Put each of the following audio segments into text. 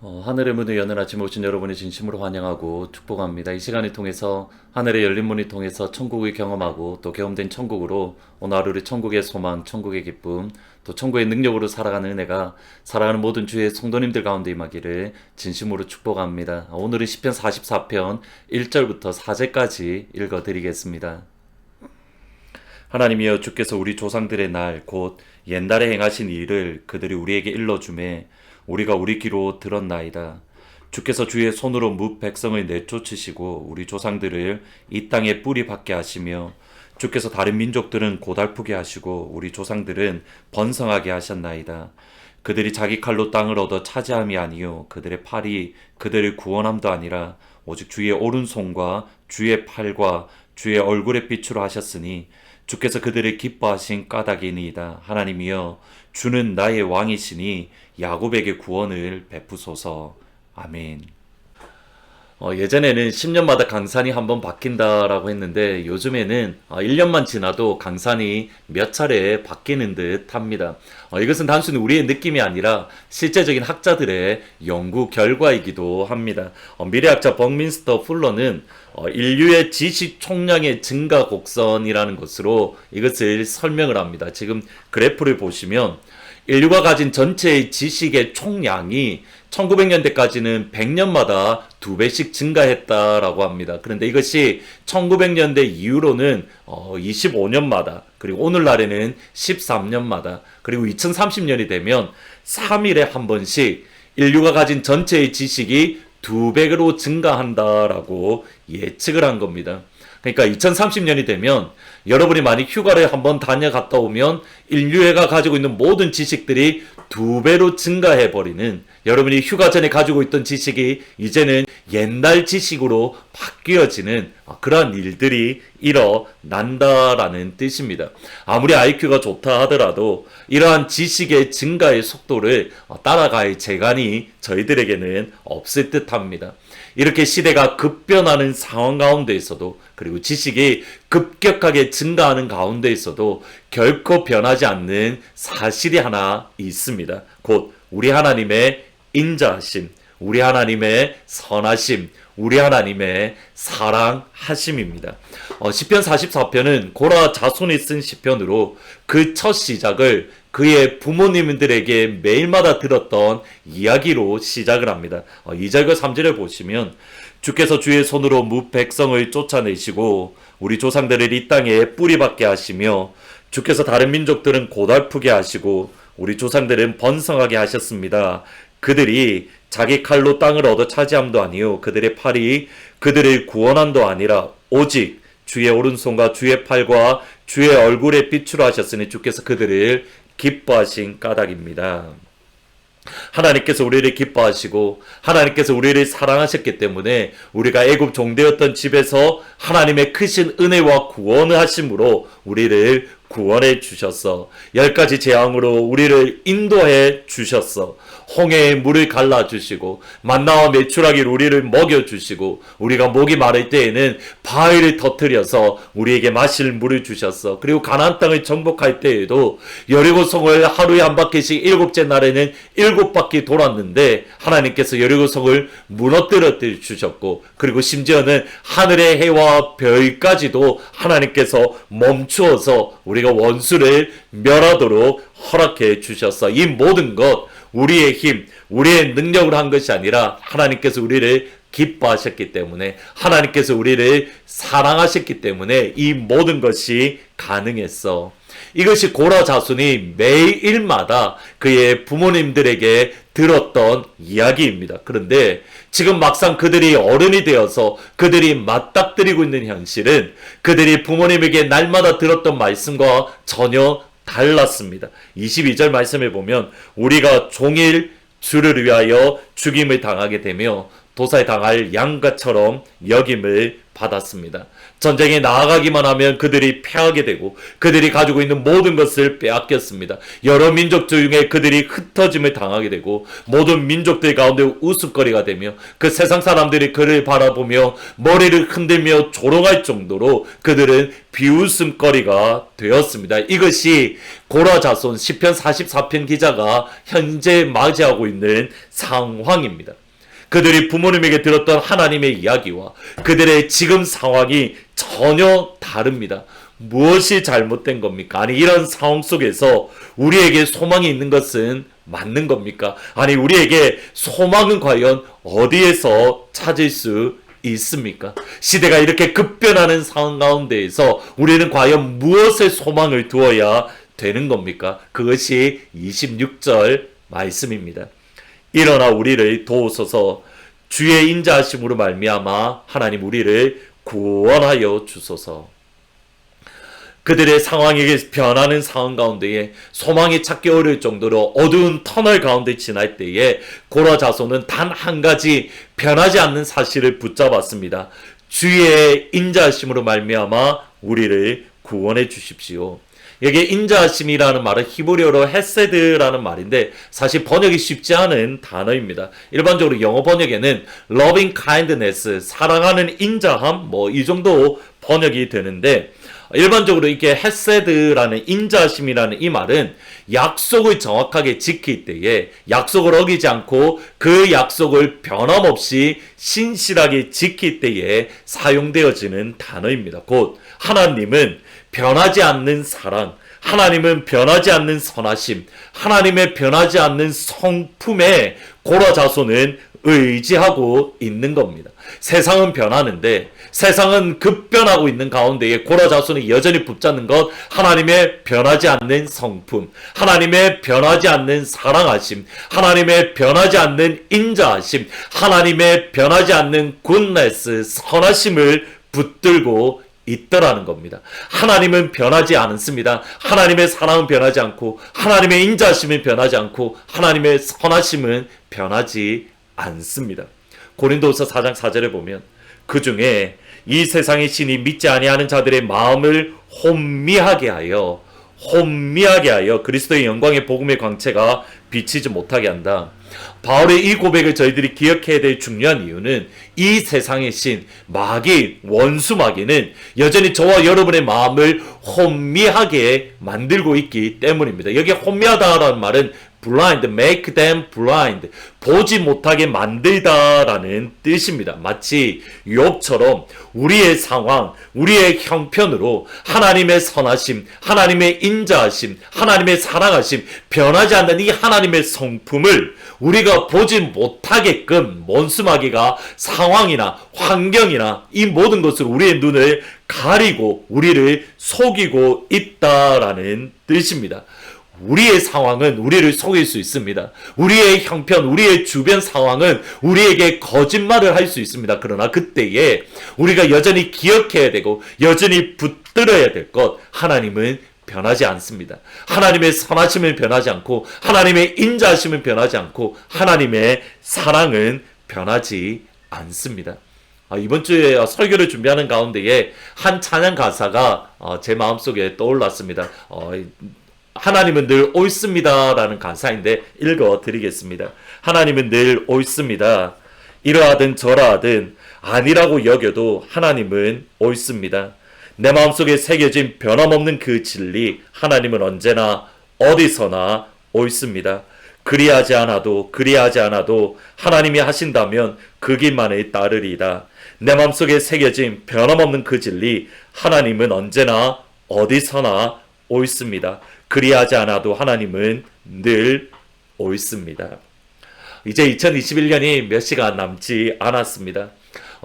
하늘의 문을 여는 아침에 오신 여러분의 진심으로 환영하고 축복합니다. 이 시간을 통해서 하늘의 열린 문을 통해서 천국을 경험하고 또 경험된 천국으로 오늘 하루를 천국의 소망, 천국의 기쁨, 또 천국의 능력으로 살아가는 은혜가 살아가는 모든 주의 성도님들 가운데 임하기를 진심으로 축복합니다. 오늘은 시편 44편 1절부터 4절까지 읽어드리겠습니다. 하나님이여, 주께서 우리 조상들의 날 곧 옛날에 행하신 일을 그들이 우리에게 일러주매 우리가 우리 귀로 들었나이다. 주께서 주의 손으로 뭇 백성을 내쫓으시고 우리 조상들을 이 땅에 뿌리 박게 하시며 주께서 다른 민족들은 고달프게 하시고 우리 조상들은 번성하게 하셨나이다. 그들이 자기 칼로 땅을 얻어 차지함이 아니요 그들의 팔이 그들을 구원함도 아니라 오직 주의 오른손과 주의 팔과 주의 얼굴의 빛으로 하셨으니 주께서 그들을 기뻐하신 까닭이니이다. 하나님이여, 주는 나의 왕이시니 야곱에게 구원을 베푸소서. 아멘. 예전에는 10년마다 강산이 한번 바뀐다라고 했는데 요즘에는 1년만 지나도 강산이 몇 차례 바뀌는 듯 합니다. 이것은 단순히 우리의 느낌이 아니라 실제적인 학자들의 연구 결과이기도 합니다. 미래학자 버민스터 풀러는 인류의 지식 총량의 증가 곡선이라는 것으로 이것을 설명을 합니다. 지금 그래프를 보시면 인류가 가진 전체의 지식의 총량이 1900년대까지는 100년마다 2배씩 증가했다라고 합니다. 그런데 이것이 1900년대 이후로는 25년마다, 그리고 오늘날에는 13년마다, 그리고 2030년이 되면 3일에 한 번씩 인류가 가진 전체의 지식이 2배로 증가한다라고 예측을 한 겁니다. 그러니까 2030년이 되면 여러분이 만약 휴가를 한번 다녀갔다 오면 인류애가 가지고 있는 모든 지식들이 2배로 증가해버리는, 여러분이 휴가 전에 가지고 있던 지식이 이제는 옛날 지식으로 바뀌어지는 그러한 일들이 일어난다라는 뜻입니다. 아무리 IQ가 좋다 하더라도 이러한 지식의 증가의 속도를 따라갈 재간이 저희들에게는 없을 듯합니다. 이렇게 시대가 급변하는 상황 가운데에서도, 그리고 지식이 급격하게 증가하는 가운데에서도 결코 변하지 않는 사실이 하나 있습니다. 곧 우리 하나님의 인자하심, 우리 하나님의 선하심, 우리 하나님의 사랑하심입니다. 시편 44편은 고라 자손이 쓴 시편으로 그 첫 시작을 그의 부모님들에게 매일마다 들었던 이야기로 시작을 합니다. 2절과 3절을 보시면 주께서 주의 손으로 뭇 백성을 쫓아내시고 우리 조상들을 이 땅에 뿌리박게 하시며 주께서 다른 민족들은 고달프게 하시고 우리 조상들은 번성하게 하셨습니다. 그들이 자기 칼로 땅을 얻어 차지함도 아니요 그들의 팔이 그들을 구원함도 아니라 오직 주의 오른손과 주의 팔과 주의 얼굴의 빛으로 하셨으니 주께서 그들을 기뻐하신 까닭입니다. 하나님께서 우리를 기뻐하시고 하나님께서 우리를 사랑하셨기 때문에 우리가 애굽 종되었던 집에서 하나님의 크신 은혜와 구원을 하심으로 우리를 구원해 주셨어. 10가지 재앙으로 우리를 인도해 주셨어. 홍해의 물을 갈라주시고 만나와 메추라기로 우리를 먹여주시고 우리가 목이 마를 때에는 바위를 터뜨려서 우리에게 마실 물을 주셨어. 그리고 가나안 땅을 정복할 때에도 여리고성을 하루에 한 바퀴씩 7째 날에는 7바퀴 돌았는데 하나님께서 여리고성을 무너뜨려 주셨고, 그리고 심지어는 하늘의 해와 별까지도 하나님께서 멈추어서 우리가 원수를 멸하도록 허락해 주셨어. 이 모든 것 우리의 힘, 우리의 능력으로 한 것이 아니라 하나님께서 우리를 기뻐하셨기 때문에, 하나님께서 우리를 사랑하셨기 때문에 이 모든 것이 가능했어. 이것이 고라 자손이 매일마다 그의 부모님들에게 들었던 이야기입니다. 그런데 지금 막상 그들이 어른이 되어서 그들이 맞닥뜨리고 있는 현실은 그들이 부모님에게 날마다 들었던 말씀과 전혀 달랐습니다. 22절 말씀을 보면 우리가 종일 주를 위하여 죽임을 당하게 되며 도살당할 양가처럼 여김을 받았습니다. 전쟁에 나아가기만 하면 그들이 패하게 되고 그들이 가지고 있는 모든 것을 빼앗겼습니다. 여러 민족 중에 그들이 흩어짐을 당하게 되고 모든 민족들 가운데 우스거리가 되며 그 세상 사람들이 그를 바라보며 머리를 흔들며 조롱할 정도로 그들은 비웃음거리가 되었습니다. 이것이 고라 자손 시편 44편 기자가 현재 맞이하고 있는 상황입니다. 그들이 부모님에게 들었던 하나님의 이야기와 그들의 지금 상황이 전혀 다릅니다. 무엇이 잘못된 겁니까? 아니, 이런 상황 속에서 우리에게 소망이 있는 것은 맞는 겁니까? 아니, 우리에게 소망은 과연 어디에서 찾을 수 있습니까? 시대가 이렇게 급변하는 상황 가운데에서 우리는 과연 무엇에 소망을 두어야 되는 겁니까? 그것이 26절 말씀입니다. 일어나 우리를 도우소서. 주의 인자하심으로 말미암아 하나님 우리를 구원하여 주소서. 그들의 상황이 변하는 상황 가운데에 소망이 찾기 어려울 정도로 어두운 터널 가운데 지날 때에 고라 자손은 단 한 가지 변하지 않는 사실을 붙잡았습니다. 주의 인자하심으로 말미암아 우리를 구원해 주십시오. 여기 인자하심이라는 말은 히브리어로 헤세드라는 말인데 사실 번역이 쉽지 않은 단어입니다. 일반적으로 영어 번역에는 loving kindness, 사랑하는 인자함, 이 정도 번역이 되는데 일반적으로 이게 헤세드라는 인자심이라는 이 말은 약속을 정확하게 지킬 때에 약속을 어기지 않고 그 약속을 변함없이 신실하게 지킬 때에 사용되어지는 단어입니다. 곧 하나님은 변하지 않는 사랑, 하나님은 변하지 않는 선하심, 하나님의 변하지 않는 성품에 고라 자손은 의지하고 있는 겁니다. 세상은 변하는데 세상은 급변하고 있는 가운데에 고라 자손이 여전히 붙잡는 것, 하나님의 변하지 않는 성품, 하나님의 변하지 않는 사랑하심, 하나님의 변하지 않는 인자하심, 하나님의 변하지 않는 굿네스, 선하심을 붙들고 있더라는 겁니다. 하나님은 변하지 않습니다. 하나님의 사랑은 변하지 않고 하나님의 인자심은 변하지 않고 하나님의 선하심은 변하지 않습니다. 고린도후서 4장 4절에 보면 그 중에 이 세상의 신이 믿지 아니하는 자들의 마음을 혼미하게 하여 그리스도의 영광의 복음의 광채가 비치지 못하게 한다. 바울의 이 고백을 저희들이 기억해야 될 중요한 이유는 이 세상의 신 마귀, 원수 마귀는 여전히 저와 여러분의 마음을 혼미하게 만들고 있기 때문입니다. 여기 혼미하다라는 말은 blind, make them blind, 보지 못하게 만들다라는 뜻입니다. 마치 욥처럼 우리의 상황, 우리의 형편으로 하나님의 선하심, 하나님의 인자하심, 하나님의 사랑하심, 변하지 않는 이 하나님의 성품을 우리가 보지 못하게끔 원수마귀가 상황이나 환경이나 이 모든 것을 우리의 눈을 가리고 우리를 속이고 있다라는 뜻입니다. 우리의 상황은 우리를 속일 수 있습니다. 우리의 형편, 우리의 주변 상황은 우리에게 거짓말을 할 수 있습니다. 그러나 그때에 우리가 여전히 기억해야 되고 여전히 붙들어야 될 것, 하나님은 변하지 않습니다. 하나님의 선하심은 변하지 않고 하나님의 인자하심은 변하지 않고 하나님의 사랑은 변하지 않습니다. 이번 주에 설교를 준비하는 가운데에 한 찬양 가사가 제 마음속에 떠올랐습니다. 하나님은 늘 옳습니다 라는 가사인데 읽어드리겠습니다. 하나님은 늘 옳습니다. 이러하든 저러하든 아니라고 여겨도 하나님은 옳습니다. 내 마음속에 새겨진 변함없는 그 진리, 하나님은 언제나 어디서나 옳습니다. 그리하지 않아도 하나님이 하신다면 그 길만을 따르리이다. 내 마음속에 새겨진 변함없는 그 진리, 하나님은 언제나 어디서나 옳습니다. 그리하지 않아도 하나님은 늘 옳습니다. 이제 2021년이 몇 시간 남지 않았습니다.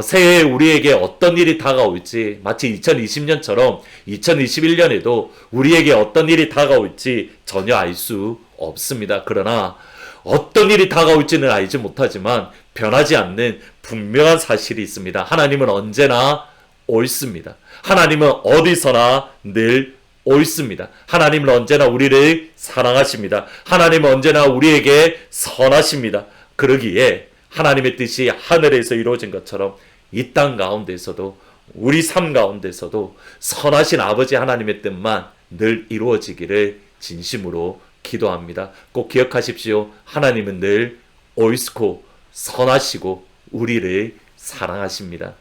새해에 우리에게 어떤 일이 다가올지, 마치 2020년처럼 2021년에도 우리에게 어떤 일이 다가올지 전혀 알 수 없습니다. 그러나 어떤 일이 다가올지는 알지 못하지만 변하지 않는 분명한 사실이 있습니다. 하나님은 언제나 옳습니다. 하나님은 어디서나 늘 옳습니다. 하나님은 언제나 우리를 사랑하십니다. 하나님은 언제나 우리에게 선하십니다. 그러기에 하나님의 뜻이 하늘에서 이루어진 것처럼 이 땅 가운데서도 우리 삶 가운데서도 선하신 아버지 하나님의 뜻만 늘 이루어지기를 진심으로 기도합니다. 꼭 기억하십시오. 하나님은 늘 옳고 선하시고 우리를 사랑하십니다.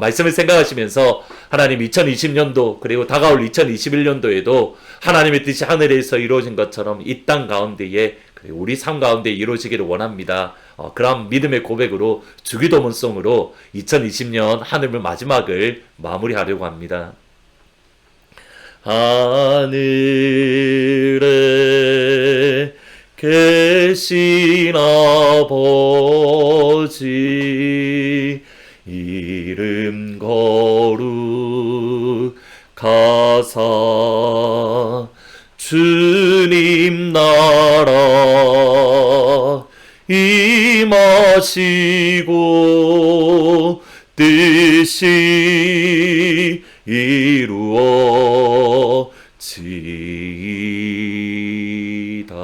말씀을 생각하시면서 하나님 2020년도 그리고 다가올 2021년도에도 하나님의 뜻이 하늘에서 이루어진 것처럼 이 땅 가운데에 우리 삶 가운데 이루어지기를 원합니다. 그런 믿음의 고백으로 주기도문송으로 2020년 하늘의 마지막을 마무리하려고 합니다. 하늘에 계신 아버지 이름 거룩하사 주님 나라 임하시고 뜻이 이루어지이다.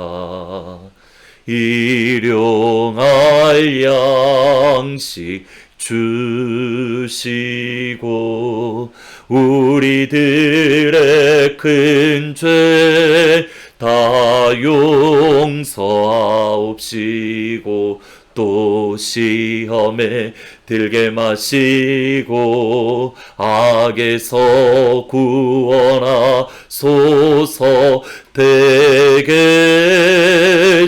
일용할 양식 주시고 우리들의 큰 죄 다 용서하옵시고 또 시험에 들게 마시고 악에서 구원하소서. 대개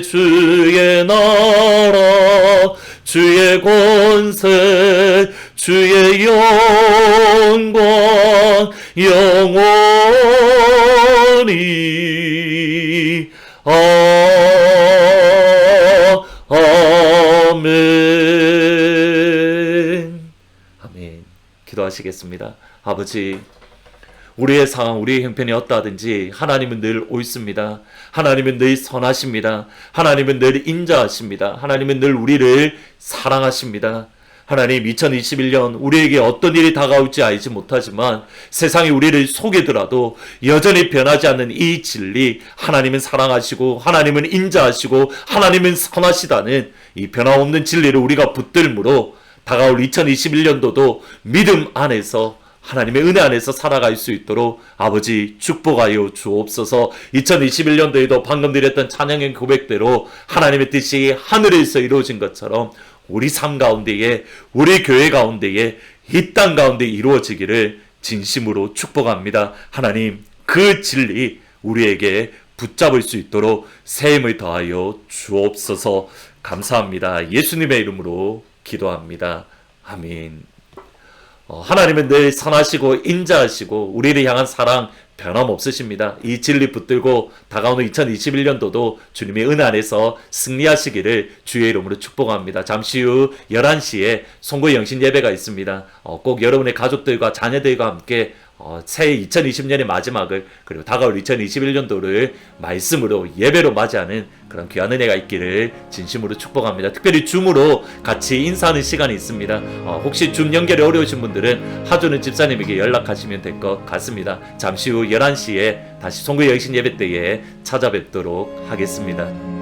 주의 나라 주의 권세 주의 영광 영원히 아멘. 아멘. 기도하시겠습니다. 아버지, 우리의 상황, 우리의 형편이 어떠하든지 하나님은 늘 옳습니다. 하나님은 늘 선하십니다. 하나님은 늘 인자하십니다. 하나님은 늘 우리를 사랑하십니다. 하나님, 2021년 우리에게 어떤 일이 다가올지 알지 못하지만 세상이 우리를 속이더라도 여전히 변하지 않는 이 진리, 하나님은 사랑하시고 하나님은 인자하시고 하나님은 선하시다는 이 변함없는 진리를 우리가 붙들므로 다가올 2021년도도 믿음 안에서 하나님의 은혜 안에서 살아갈 수 있도록 아버지 축복하여 주옵소서. 2021년도에도 방금 드렸던 찬양의 고백대로 하나님의 뜻이 하늘에서 이루어진 것처럼 우리 삶 가운데에, 우리 교회 가운데에, 이 땅 가운데 이루어지기를 진심으로 축복합니다. 하나님, 그 진리 우리에게 붙잡을 수 있도록 새 힘을 더하여 주옵소서. 감사합니다. 예수님의 이름으로 기도합니다. 아멘. 하나님은 늘 선하시고 인자하시고 우리를 향한 사랑 변함없으십니다. 이 진리 붙들고 다가오는 2021년도도 주님의 은혜 안에서 승리하시기를 주의 이름으로 축복합니다. 잠시 후 11시에 송구의 영신 예배가 있습니다. 꼭 여러분의 가족들과 자녀들과 함께 새해 2020년의 마지막을 그리고 다가올 2021년도를 말씀으로 예배로 맞이하는 그런 귀한 은혜가 있기를 진심으로 축복합니다. 특별히 줌으로 같이 인사하는 시간이 있습니다. 혹시 줌 연결이 어려우신 분들은 하주는 집사님에게 연락하시면 될 것 같습니다. 잠시 후 11시에 다시 송구의 영신 예배 때에 찾아뵙도록 하겠습니다.